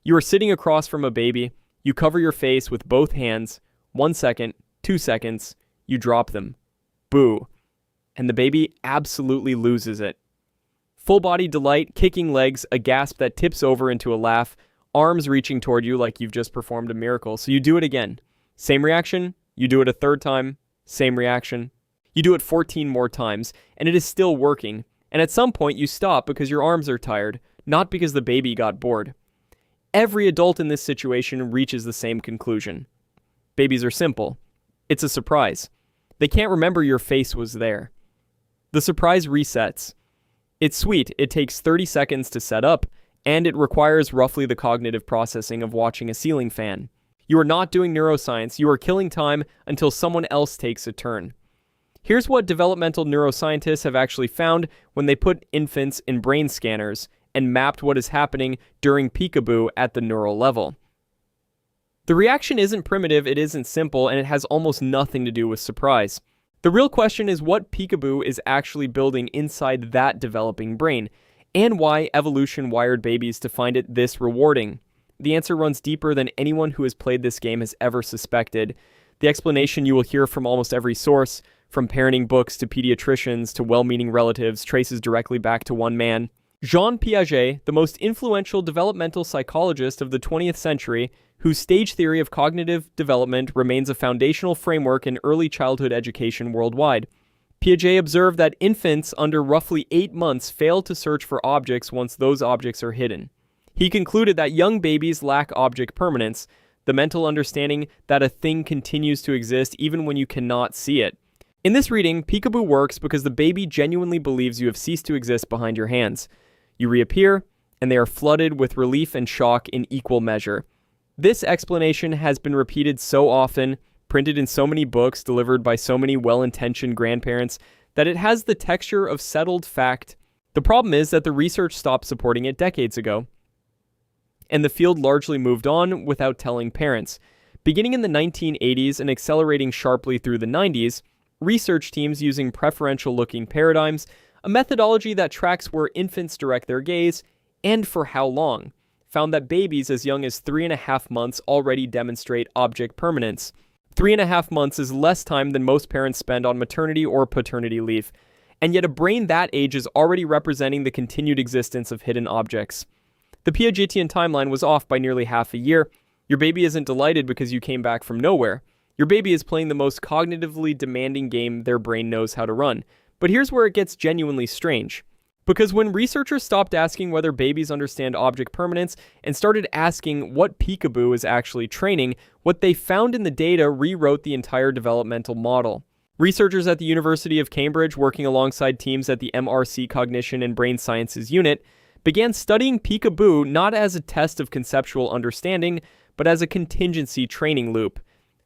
You are sitting across from a baby, you cover your face with both hands, 1 second, 2 seconds, you drop them. Boo. And the baby absolutely loses it. Full body delight, kicking legs, a gasp that tips over into a laugh, arms reaching toward you like you've just performed a miracle. So you do it again. Same reaction, you do it a third time, same reaction. You do it 14 more times, and it is still working. And at some point you stop because your arms are tired, not because the baby got bored. Every adult in this situation reaches the same conclusion. Babies are simple. It's a surprise. They can't remember your face was there. The surprise resets. It's sweet. It takes 30 seconds to set up, and it requires roughly the cognitive processing of watching a ceiling fan. You are not doing neuroscience. You are killing time until someone else takes a turn. Here's what developmental neuroscientists have actually found when they put infants in brain scanners and mapped what is happening during peekaboo at the neural level. The reaction isn't primitive, it isn't simple, and it has almost nothing to do with surprise. The real question is what peekaboo is actually building inside that developing brain, and why evolution wired babies to find it this rewarding. The answer runs deeper than anyone who has played this game has ever suspected. The explanation you will hear from almost every source, from parenting books to pediatricians to well-meaning relatives, traces directly back to one man. Jean Piaget, the most influential developmental psychologist of the 20th century, whose stage theory of cognitive development remains a foundational framework in early childhood education worldwide. Piaget observed that infants under roughly 8 months fail to search for objects once those objects are hidden. He concluded that young babies lack object permanence, the mental understanding that a thing continues to exist even when you cannot see it. In this reading, peekaboo works because the baby genuinely believes you have ceased to exist behind your hands. You reappear, and they are flooded with relief and shock in equal measure. This explanation has been repeated so often, printed in so many books, delivered by so many well-intentioned grandparents, that it has the texture of settled fact. The problem is that the research stopped supporting it decades ago, and the field largely moved on without telling parents. Beginning in the 1980s and accelerating sharply through the 90s, research teams using preferential-looking paradigms, a methodology that tracks where infants direct their gaze, and for how long, found that babies as young as 3.5 months already demonstrate object permanence. 3.5 months is less time than most parents spend on maternity or paternity leave, and yet a brain that age is already representing the continued existence of hidden objects. The Piagetian timeline was off by nearly half a year. Your baby isn't delighted because you came back from nowhere. Your baby is playing the most cognitively demanding game their brain knows how to run. But here's where it gets genuinely strange. Because when researchers stopped asking whether babies understand object permanence and started asking what peekaboo is actually training, what they found in the data rewrote the entire developmental model. Researchers at the University of Cambridge, working alongside teams at the MRC Cognition and Brain Sciences Unit, began studying peekaboo not as a test of conceptual understanding, but as a contingency training loop.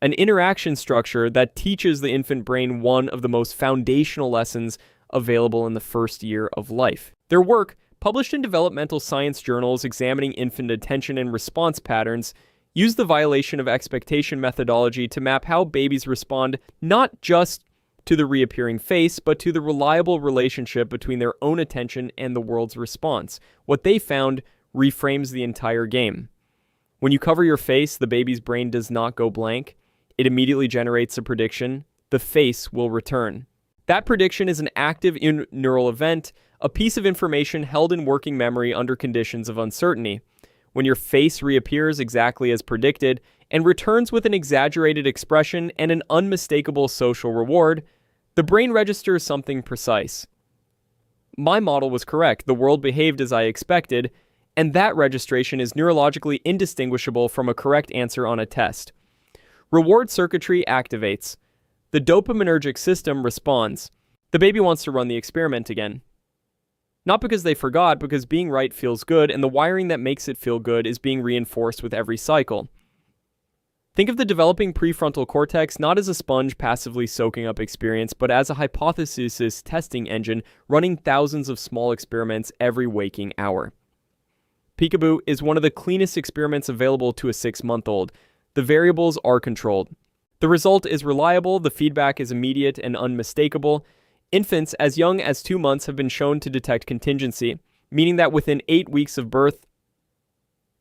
An interaction structure that teaches the infant brain one of the most foundational lessons available in the first year of life. Their work, published in developmental science journals examining infant attention and response patterns, used the violation of expectation methodology to map how babies respond not just to the reappearing face, but to the reliable relationship between their own attention and the world's response. What they found reframes the entire game. When you cover your face, the baby's brain does not go blank. It immediately generates a prediction. The face will return. That prediction is an active neural event, a piece of information held in working memory under conditions of uncertainty. When your face reappears exactly as predicted and returns with an exaggerated expression and an unmistakable social reward, the brain registers something precise. My model was correct. The world behaved as I expected, and that registration is neurologically indistinguishable from a correct answer on a test. Reward circuitry activates. The dopaminergic system responds. The baby wants to run the experiment again. Not because they forgot, because being right feels good, and the wiring that makes it feel good is being reinforced with every cycle. Think of the developing prefrontal cortex not as a sponge passively soaking up experience, but as a hypothesis testing engine running thousands of small experiments every waking hour. Peekaboo is one of the cleanest experiments available to a 6-month-old. The variables are controlled. The result is reliable, the feedback is immediate and unmistakable. Infants as young as 2 months have been shown to detect contingency, meaning that within 8 weeks of birth,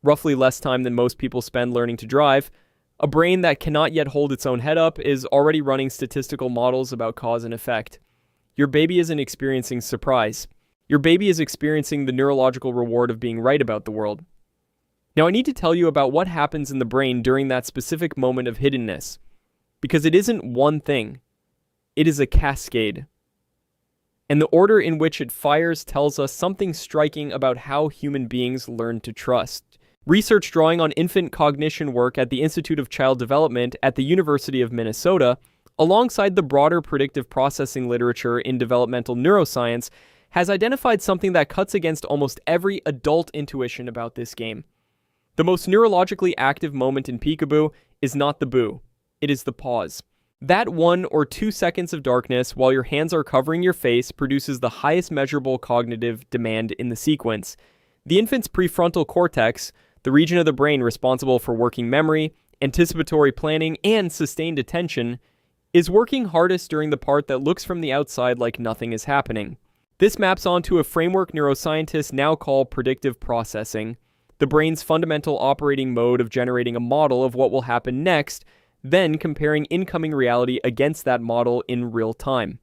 roughly less time than most people spend learning to drive, a brain that cannot yet hold its own head up is already running statistical models about cause and effect. Your baby isn't experiencing surprise. Your baby is experiencing the neurological reward of being right about the world. Now, I need to tell you about what happens in the brain during that specific moment of hiddenness, because it isn't one thing. It is a cascade. And the order in which it fires tells us something striking about how human beings learn to trust. Research drawing on infant cognition work at the Institute of Child Development at the University of Minnesota, alongside the broader predictive processing literature in developmental neuroscience, has identified something that cuts against almost every adult intuition about this game. The most neurologically active moment in Peekaboo is not the boo, it is the pause. That 1 or 2 seconds of darkness while your hands are covering your face produces the highest measurable cognitive demand in the sequence. The infant's prefrontal cortex, the region of the brain responsible for working memory, anticipatory planning, and sustained attention, is working hardest during the part that looks from the outside like nothing is happening. This maps onto a framework neuroscientists now call predictive processing, the brain's fundamental operating mode of generating a model of what will happen next, then comparing incoming reality against that model in real time.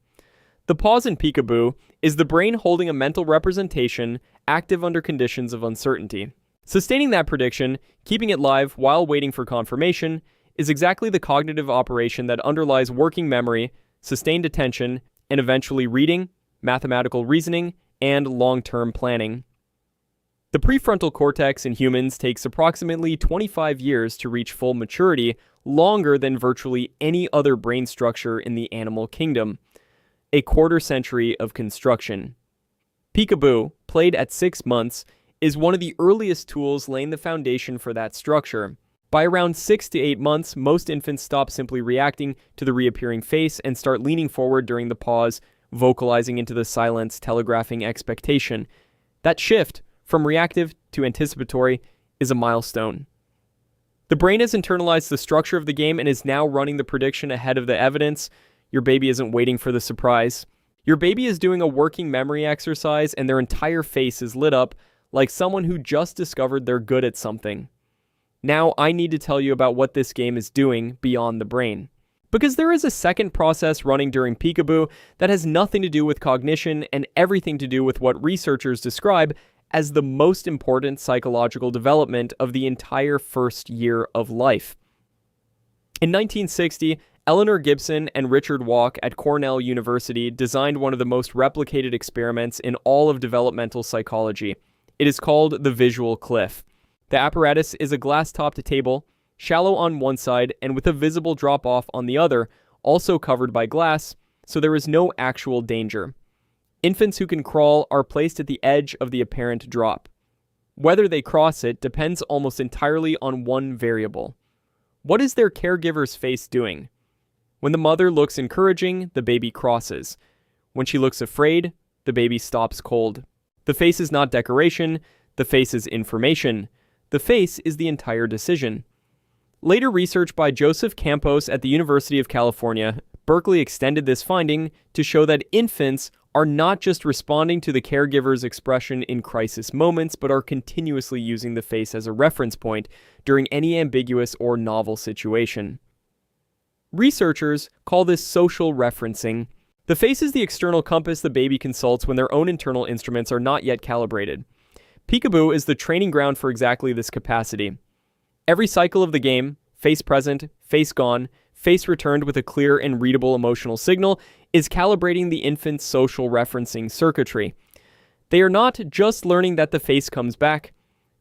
The pause in Peekaboo is the brain holding a mental representation active under conditions of uncertainty. Sustaining that prediction, keeping it live while waiting for confirmation, is exactly the cognitive operation that underlies working memory, sustained attention, and eventually reading, mathematical reasoning, and long-term planning. The prefrontal cortex in humans takes approximately 25 years to reach full maturity, longer than virtually any other brain structure in the animal kingdom. A quarter century of construction. Peekaboo, played at 6 months, is one of the earliest tools laying the foundation for that structure. By around 6 to 8 months, most infants stop simply reacting to the reappearing face and start leaning forward during the pause, vocalizing into the silence, telegraphing expectation. That shift from reactive to anticipatory is a milestone. The brain has internalized the structure of the game and is now running the prediction ahead of the evidence. Your baby isn't waiting for the surprise. Your baby is doing a working memory exercise and their entire face is lit up like someone who just discovered they're good at something. Now I need to tell you about what this game is doing beyond the brain. Because there is a second process running during Peekaboo that has nothing to do with cognition and everything to do with what researchers describe as the most important psychological development of the entire first year of life. In 1960, Eleanor Gibson and Richard Walk at Cornell University designed one of the most replicated experiments in all of developmental psychology. It is called the visual cliff. The apparatus is a glass-topped table, shallow on one side and with a visible drop-off on the other, also covered by glass, so there is no actual danger. Infants who can crawl are placed at the edge of the apparent drop. Whether they cross it depends almost entirely on one variable. What is their caregiver's face doing? When the mother looks encouraging, the baby crosses. When she looks afraid, the baby stops cold. The face is not decoration, the face is information. The face is the entire decision. Later research by Joseph Campos at the University of California, Berkeley extended this finding to show that infants are not just responding to the caregiver's expression in crisis moments, but are continuously using the face as a reference point during any ambiguous or novel situation. Researchers call this social referencing. The face is the external compass the baby consults when their own internal instruments are not yet calibrated. Peekaboo is the training ground for exactly this capacity. Every cycle of the game, face present, face gone, face returned with a clear and readable emotional signal, is calibrating the infant's social referencing circuitry. They are not just learning that the face comes back,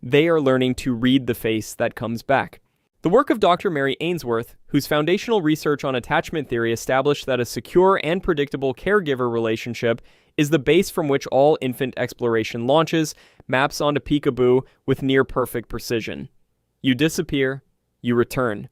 they are learning to read the face that comes back. The work of Dr. Mary Ainsworth, whose foundational research on attachment theory established that a secure and predictable caregiver relationship is the base from which all infant exploration launches, maps onto Peekaboo with near-perfect precision. You disappear, you return.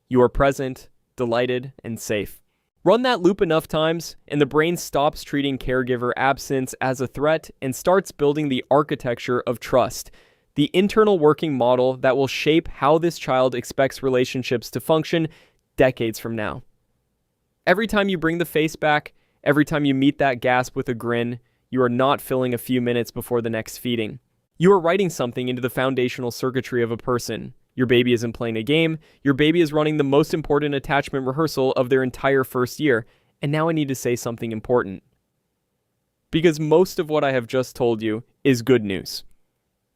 You are present, delighted, and safe. Run that loop enough times, and the brain stops treating caregiver absence as a threat and starts building the architecture of trust, the internal working model that will shape how this child expects relationships to function decades from now. Every time you bring the face back, every time you meet that gasp with a grin, you are not filling a few minutes before the next feeding. You are writing something into the foundational circuitry of a person. Your baby isn't playing a game. Your baby is running the most important attachment rehearsal of their entire first year. And now I need to say something important. Because most of what I have just told you is good news.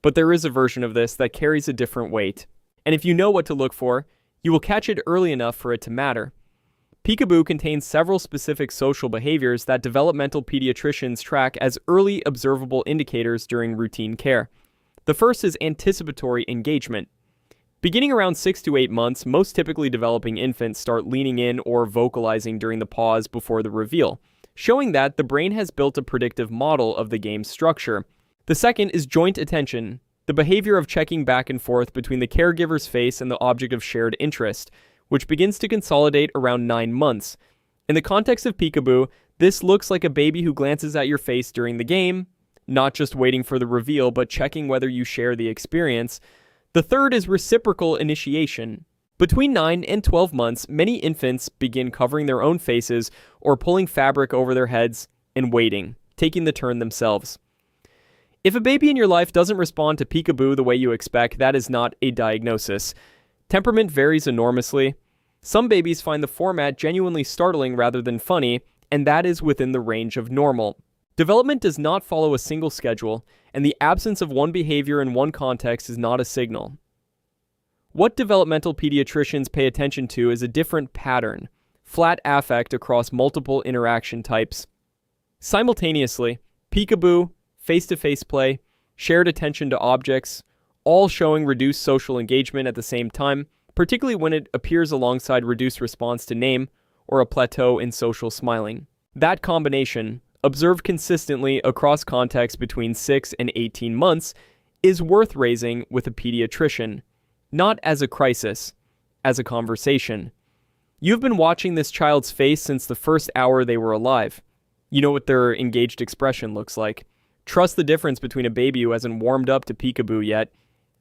But there is a version of this that carries a different weight. And if you know what to look for, you will catch it early enough for it to matter. Peekaboo contains several specific social behaviors that developmental pediatricians track as early observable indicators during routine care. The first is anticipatory engagement. Beginning around 6 to 8 months, most typically developing infants start leaning in or vocalizing during the pause before the reveal, showing that the brain has built a predictive model of the game's structure. The second is joint attention, the behavior of checking back and forth between the caregiver's face and the object of shared interest, which begins to consolidate around 9 months. In the context of Peekaboo, this looks like a baby who glances at your face during the game, not just waiting for the reveal, but checking whether you share the experience. The third is reciprocal initiation. Between 9 and 12 months, many infants begin covering their own faces or pulling fabric over their heads and waiting, taking the turn themselves. If a baby in your life doesn't respond to Peekaboo the way you expect, that is not a diagnosis. Temperament varies enormously. Some babies find the format genuinely startling rather than funny, and that is within the range of normal. Development does not follow a single schedule, and the absence of one behavior in one context is not a signal. What developmental pediatricians pay attention to is a different pattern, flat affect across multiple interaction types. Simultaneously, Peekaboo, face-to-face play, shared attention to objects, all showing reduced social engagement at the same time, particularly when it appears alongside reduced response to name or a plateau in social smiling. That combination, observed consistently across contexts between 6 and 18 months, is worth raising with a pediatrician, not as a crisis, as a conversation. You've been watching this child's face since the first hour they were alive. You know what their engaged expression looks like. Trust the difference between a baby who hasn't warmed up to Peekaboo yet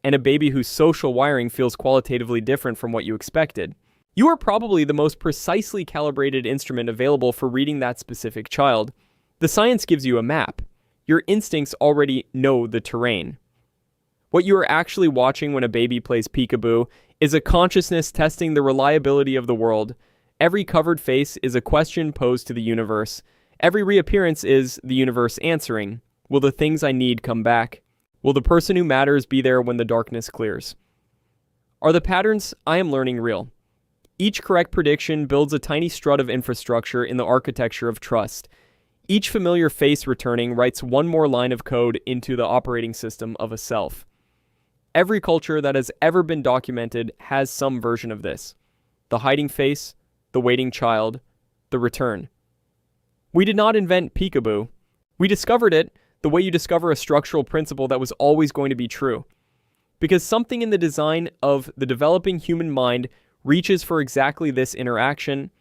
and a baby whose social wiring feels qualitatively different from what you expected. You are probably the most precisely calibrated instrument available for reading that specific child. The science gives you a map. Your instincts already know the terrain. What you are actually watching when a baby plays Peekaboo is a consciousness testing the reliability of the world. Every covered face is a question posed to the universe. Every reappearance is the universe answering. Will the things I need come back? Will the person who matters be there when the darkness clears? Are the patterns I am learning real? Each correct prediction builds a tiny strut of infrastructure in the architecture of trust. Each familiar face returning writes one more line of code into the operating system of a self. Every culture that has ever been documented has some version of this. The hiding face, the waiting child, the return. We did not invent Peekaboo. We discovered it the way you discover a structural principle that was always going to be true. Because something in the design of the developing human mind reaches for exactly this interaction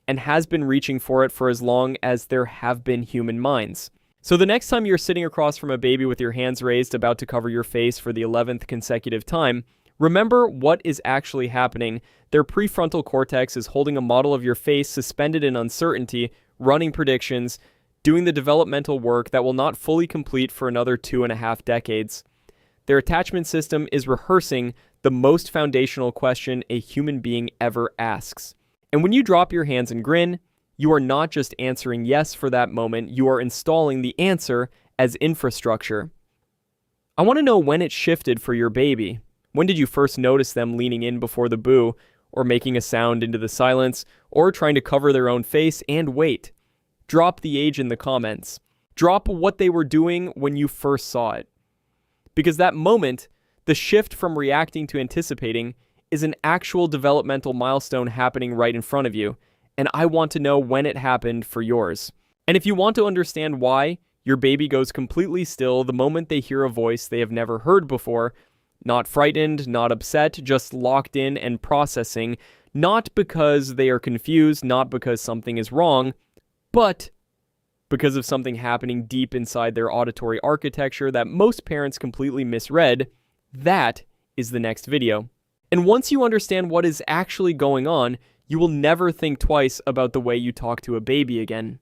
and has been reaching for it for as long as there have been human minds. So the next time you're sitting across from a baby with your hands raised about to cover your face for the 11th consecutive time, remember what is actually happening. Their prefrontal cortex is holding a model of your face suspended in uncertainty, running predictions, doing the developmental work that will not fully complete for another 2.5 decades. Their attachment system is rehearsing the most foundational question a human being ever asks. And when you drop your hands and grin, you are not just answering yes for that moment, you are installing the answer as infrastructure. I want to know when it shifted for your baby. When did you first notice them leaning in before the boo, or making a sound into the silence, or trying to cover their own face and wait? Drop the age in the comments. Drop what they were doing when you first saw it. Because that moment, the shift from reacting to anticipating, is an actual developmental milestone happening right in front of you, and I want to know when it happened for yours. And if you want to understand why your baby goes completely still the moment they hear a voice they have never heard before, not frightened, not upset, just locked in and processing, not because they are confused, not because something is wrong, but because of something happening deep inside their auditory architecture that most parents completely misread, that is the next video. And once you understand what is actually going on, you will never think twice about the way you talk to a baby again.